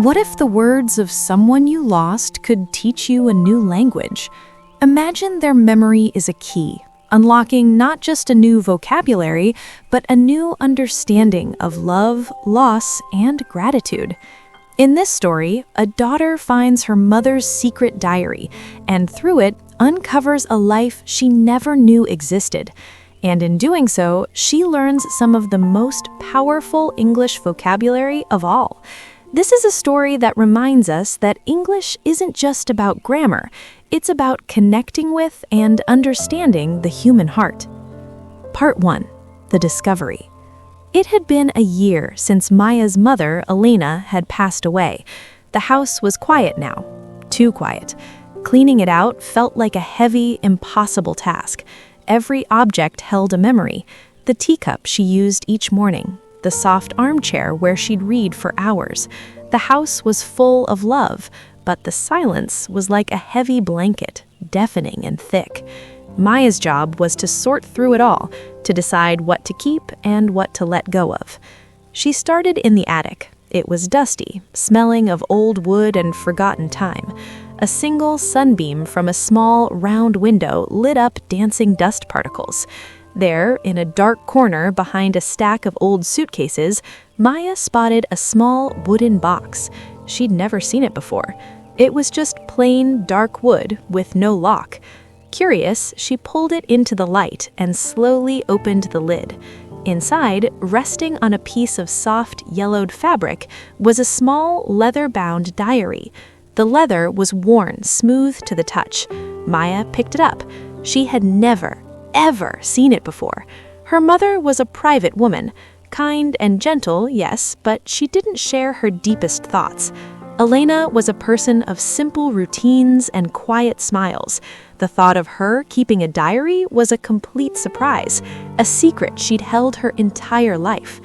What if the words of someone you lost could teach you a new language? Imagine their memory is a key, unlocking not just a new vocabulary, but a new understanding of love, loss, and gratitude. In this story, a daughter finds her mother's secret diary, and through it, uncovers a life she never knew existed. And in doing so, she learns some of the most powerful English vocabulary of all. This is a story that reminds us that English isn't just about grammar, it's about connecting with and understanding the human heart. Part 1. The Discovery. It had been a year since Maya's mother, Elena, had passed away. The house was quiet now. Too quiet. Cleaning it out felt like a heavy, impossible task. Every object held a memory. The teacup she used each morning, the soft armchair where she'd read for hours. The house was full of love, but the silence was like a heavy blanket, deafening and thick. Maya's job was to sort through it all, to decide what to keep and what to let go of. She started in the attic. It was dusty, smelling of old wood and forgotten time. A single sunbeam from a small, round window lit up dancing dust particles. There, in a dark corner behind a stack of old suitcases, Maya spotted a small wooden box. She'd never seen it before. It was just plain, dark wood with no lock. Curious, she pulled it into the light and slowly opened the lid. Inside, resting on a piece of soft, yellowed fabric, was a small, leather-bound diary. The leather was worn smooth to the touch. Maya picked it up. She had never, ever seen it before. Her mother was a private woman. Kind and gentle, yes, but she didn't share her deepest thoughts. Elena was a person of simple routines and quiet smiles. The thought of her keeping a diary was a complete surprise, a secret she'd held her entire life.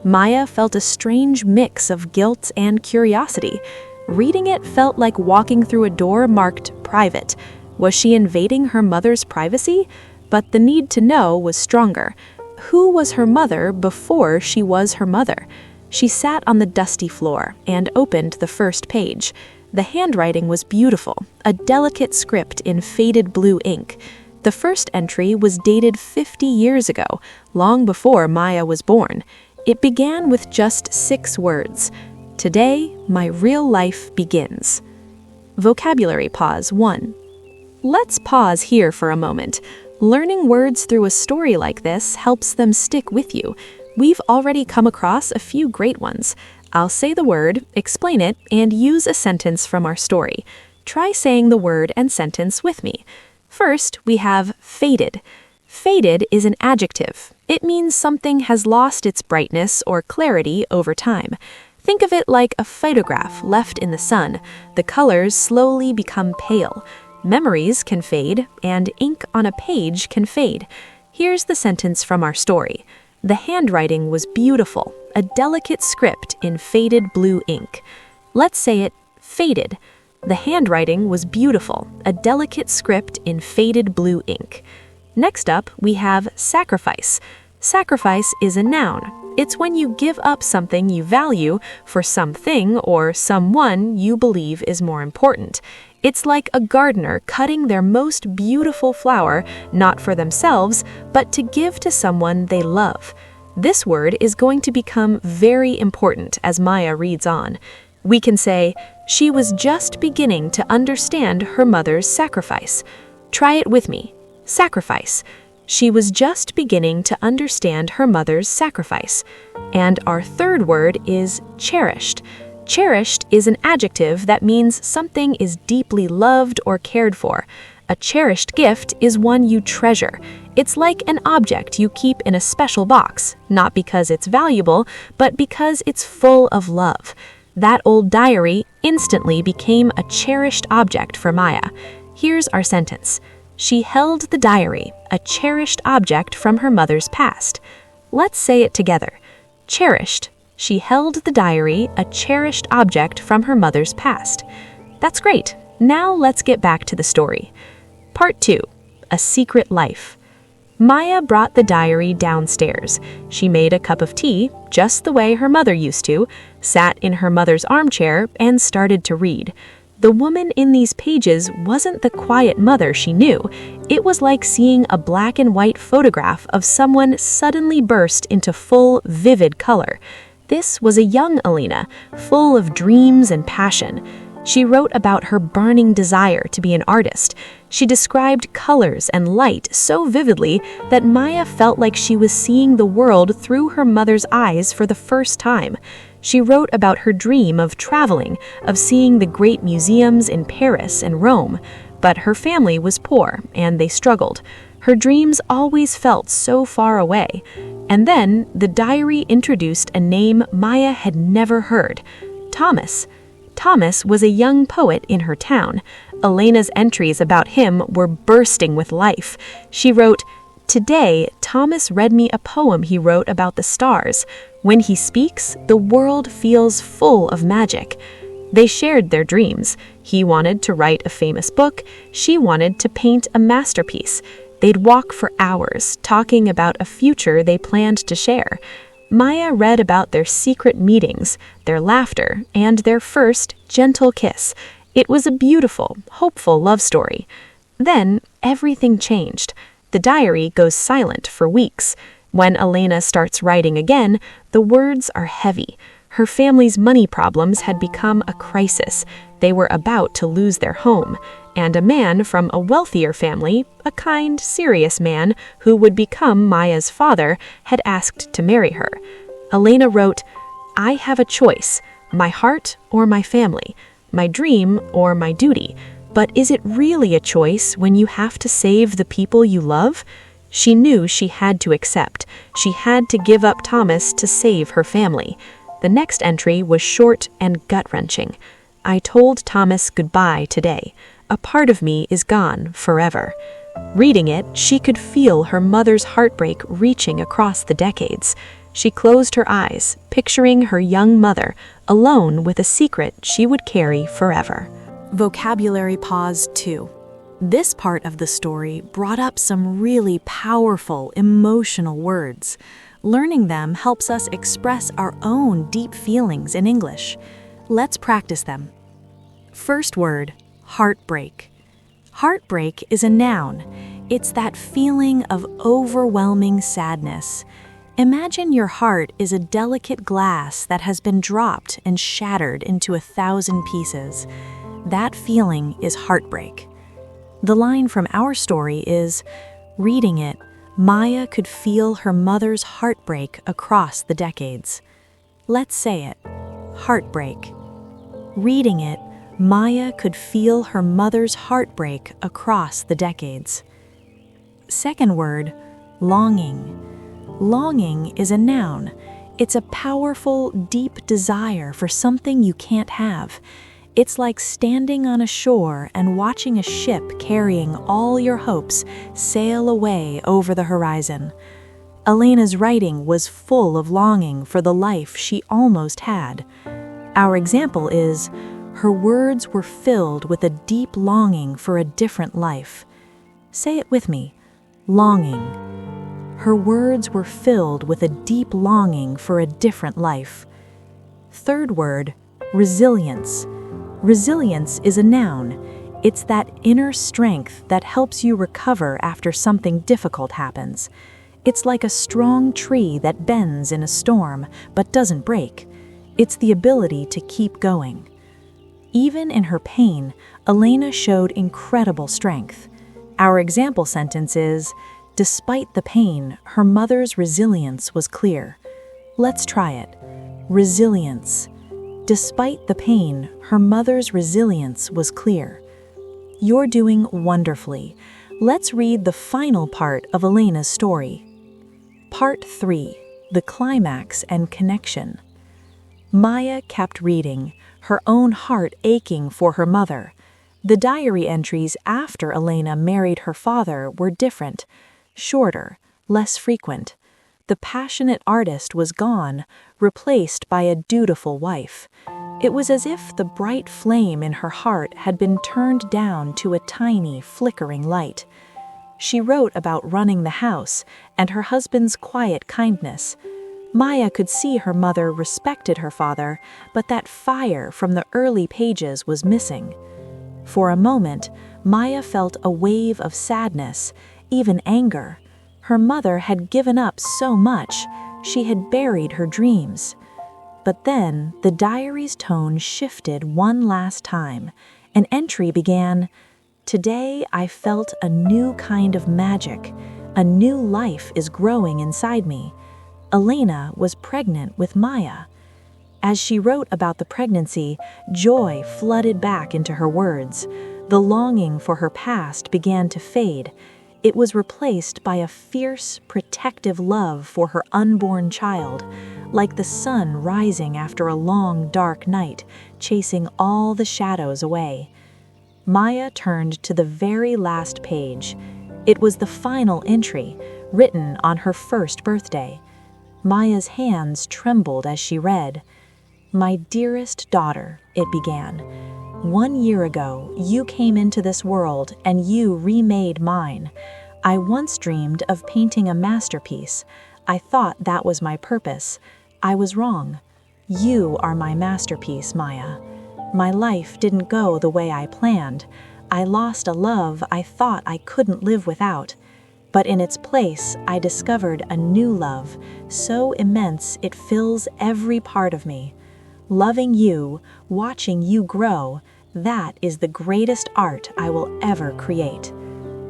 Maya felt a strange mix of guilt and curiosity. Reading it felt like walking through a door marked private. Was she invading her mother's privacy? But the need to know was stronger. Who was her mother before she was her mother? She sat on the dusty floor and opened the first page. The handwriting was beautiful, a delicate script in faded blue ink. The first entry was dated 50 years ago, long before Maya was born. It began with just 6 words. Today, my real life begins. Vocabulary pause 1. Let's pause here for a moment. Learning words through a story like this helps them stick with you. We've already come across a few great ones. I'll say the word, explain it, and use a sentence from our story. Try saying the word and sentence with me. First, we have faded. Faded is an adjective. It means something has lost its brightness or clarity over time. Think of it like a photograph left in the sun. The colors slowly become pale. Memories can fade, and ink on a page can fade. Here's the sentence from our story. The handwriting was beautiful, a delicate script in faded blue ink. Let's say it, faded. The handwriting was beautiful, a delicate script in faded blue ink. Next up, we have sacrifice. Sacrifice is a noun. It's when you give up something you value for something or someone you believe is more important. It's like a gardener cutting their most beautiful flower, not for themselves, but to give to someone they love. This word is going to become very important as Maya reads on. We can say, she was just beginning to understand her mother's sacrifice. Try it with me. Sacrifice. She was just beginning to understand her mother's sacrifice. And our third word is cherished. Cherished is an adjective that means something is deeply loved or cared for. A cherished gift is one you treasure. It's like an object you keep in a special box, not because it's valuable, but because it's full of love. That old diary instantly became a cherished object for Maya. Here's our sentence. She held the diary, a cherished object from her mother's past. Let's say it together. Cherished. She held the diary, a cherished object from her mother's past. That's great. Now let's get back to the story. Part 2. A Secret Life. Maya brought the diary downstairs. She made a cup of tea, just the way her mother used to, sat in her mother's armchair, and started to read. The woman in these pages wasn't the quiet mother she knew. It was like seeing a black and white photograph of someone suddenly burst into full, vivid color. This was a young Alina, full of dreams and passion. She wrote about her burning desire to be an artist. She described colors and light so vividly that Maya felt like she was seeing the world through her mother's eyes for the first time. She wrote about her dream of traveling, of seeing the great museums in Paris and Rome. But her family was poor, and they struggled. Her dreams always felt so far away. And then the diary introduced a name Maya had never heard: Thomas. Thomas was a young poet in her town. Elena's entries about him were bursting with life. She wrote, "Today, Thomas read me a poem he wrote about the stars. When he speaks, the world feels full of magic." They shared their dreams. He wanted to write a famous book. She wanted to paint a masterpiece. They'd walk for hours, talking about a future they planned to share. Maya read about their secret meetings, their laughter, and their first gentle kiss. It was a beautiful, hopeful love story. Then everything changed. The diary goes silent for weeks. When Elena starts writing again, the words are heavy. Her family's money problems had become a crisis. They were about to lose their home. And a man from a wealthier family, a kind, serious man who would become Maya's father, had asked to marry her. Elena wrote, "I have a choice, my heart or my family, my dream or my duty. But is it really a choice when you have to save the people you love?" She knew she had to accept. She had to give up Thomas to save her family. The next entry was short and gut-wrenching. "I told Thomas goodbye today. A part of me is gone forever." Reading it, she could feel her mother's heartbreak reaching across the decades. She closed her eyes, picturing her young mother, alone with a secret she would carry forever. Vocabulary pause 2. This part of the story brought up some really powerful, emotional words. Learning them helps us express our own deep feelings in English. Let's practice them. First word, heartbreak. Heartbreak is a noun. It's that feeling of overwhelming sadness. Imagine your heart is a delicate glass that has been dropped and shattered into 1,000 pieces. That feeling is heartbreak. The line from our story is, reading it, Maya could feel her mother's heartbreak across the decades. Let's say it. Heartbreak. Reading it, Maya could feel her mother's heartbreak across the decades. Second word, longing. Longing is a noun. It's a powerful, deep desire for something you can't have. It's like standing on a shore and watching a ship carrying all your hopes sail away over the horizon. Elena's writing was full of longing for the life she almost had. Our example is, her words were filled with a deep longing for a different life. Say it with me, longing. Her words were filled with a deep longing for a different life. Third word, resilience. Resilience is a noun. It's that inner strength that helps you recover after something difficult happens. It's like a strong tree that bends in a storm but doesn't break. It's the ability to keep going. Even in her pain, Elena showed incredible strength. Our example sentence is, despite the pain, her mother's resilience was clear. Let's try it. Resilience. Despite the pain, her mother's resilience was clear. You're doing wonderfully. Let's read the final part of Elena's story. Part 3. The climax and connection. Maya kept reading, her own heart aching for her mother. The diary entries after Elena married her father were different, shorter, less frequent. The passionate artist was gone, replaced by a dutiful wife. It was as if the bright flame in her heart had been turned down to a tiny, flickering light. She wrote about running the house and her husband's quiet kindness. Maya could see her mother respected her father, but that fire from the early pages was missing. For a moment, Maya felt a wave of sadness, even anger. Her mother had given up so much, she had buried her dreams. But then the diary's tone shifted one last time. An entry began, "Today I felt a new kind of magic. A new life is growing inside me." Elena was pregnant with Maya. As she wrote about the pregnancy, joy flooded back into her words. The longing for her past began to fade. It was replaced by a fierce, protective love for her unborn child, like the sun rising after a long, dark night, chasing all the shadows away. Maya turned to the very last page. It was the final entry, written on her first birthday. Maya's hands trembled as she read. "My dearest daughter," it began, "1 year ago, you came into this world and you remade mine. I once dreamed of painting a masterpiece. I thought that was my purpose. I was wrong. You are my masterpiece, Maya. My life didn't go the way I planned. I lost a love I thought I couldn't live without. But in its place, I discovered a new love, so immense it fills every part of me. Loving you, watching you grow, that is the greatest art I will ever create.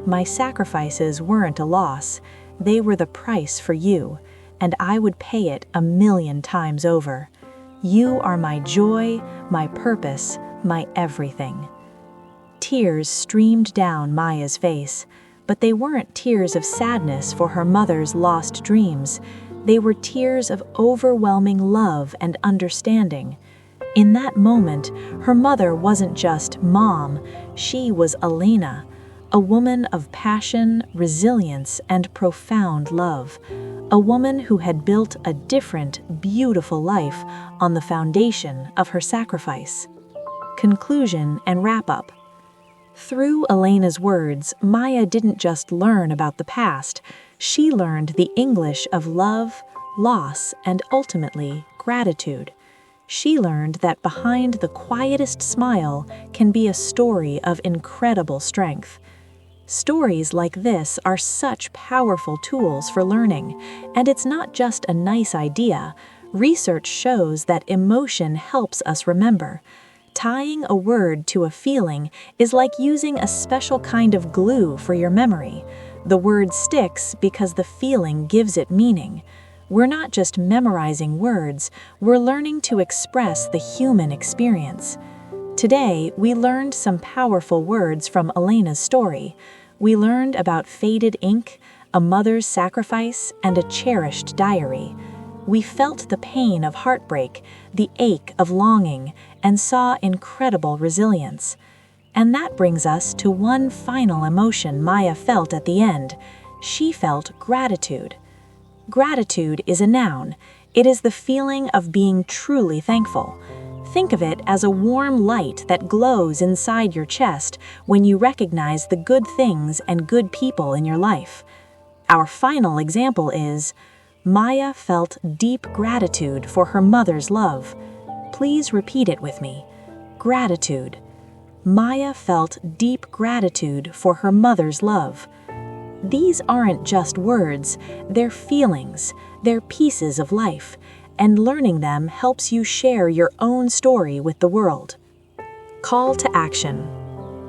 My sacrifices weren't a loss, they were the price for you, and I would pay it 1,000,000 times over. You are my joy, my purpose, my everything." Tears streamed down Maya's face, but they weren't tears of sadness for her mother's lost dreams. They were tears of overwhelming love and understanding. In that moment, her mother wasn't just Mom, she was Elena, a woman of passion, resilience, and profound love. A woman who had built a different, beautiful life on the foundation of her sacrifice. Conclusion and wrap-up. Through Elena's words, Maya didn't just learn about the past, she learned the English of love, loss, and ultimately, gratitude. She learned that behind the quietest smile can be a story of incredible strength. Stories like this are such powerful tools for learning, and it's not just a nice idea. Research shows that emotion helps us remember. Tying a word to a feeling is like using a special kind of glue for your memory. The word sticks because the feeling gives it meaning. We're not just memorizing words, we're learning to express the human experience. Today, we learned some powerful words from Elena's story. We learned about faded ink, a mother's sacrifice, and a cherished diary. We felt the pain of heartbreak, the ache of longing, and saw incredible resilience. And that brings us to one final emotion Maya felt at the end. She felt gratitude. Gratitude is a noun. It is the feeling of being truly thankful. Think of it as a warm light that glows inside your chest when you recognize the good things and good people in your life. Our final example is, Maya felt deep gratitude for her mother's love. Please repeat it with me. Gratitude. Maya felt deep gratitude for her mother's love. These aren't just words, they're feelings, they're pieces of life, and learning them helps you share your own story with the world. Call to action.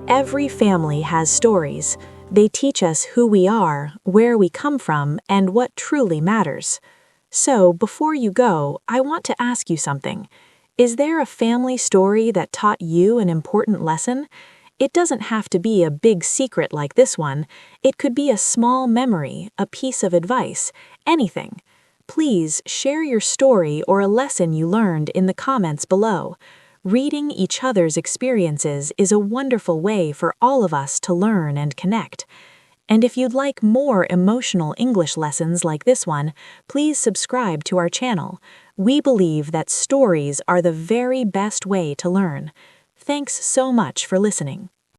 Every family has stories. They teach us who we are, where we come from, and what truly matters. So, before you go, I want to ask you something. Is there a family story that taught you an important lesson? It doesn't have to be a big secret like this one. It could be a small memory, a piece of advice, anything. Please share your story or a lesson you learned in the comments below. Reading each other's experiences is a wonderful way for all of us to learn and connect. And if you'd like more emotional English lessons like this one, please subscribe to our channel. We believe that stories are the very best way to learn. Thanks so much for listening.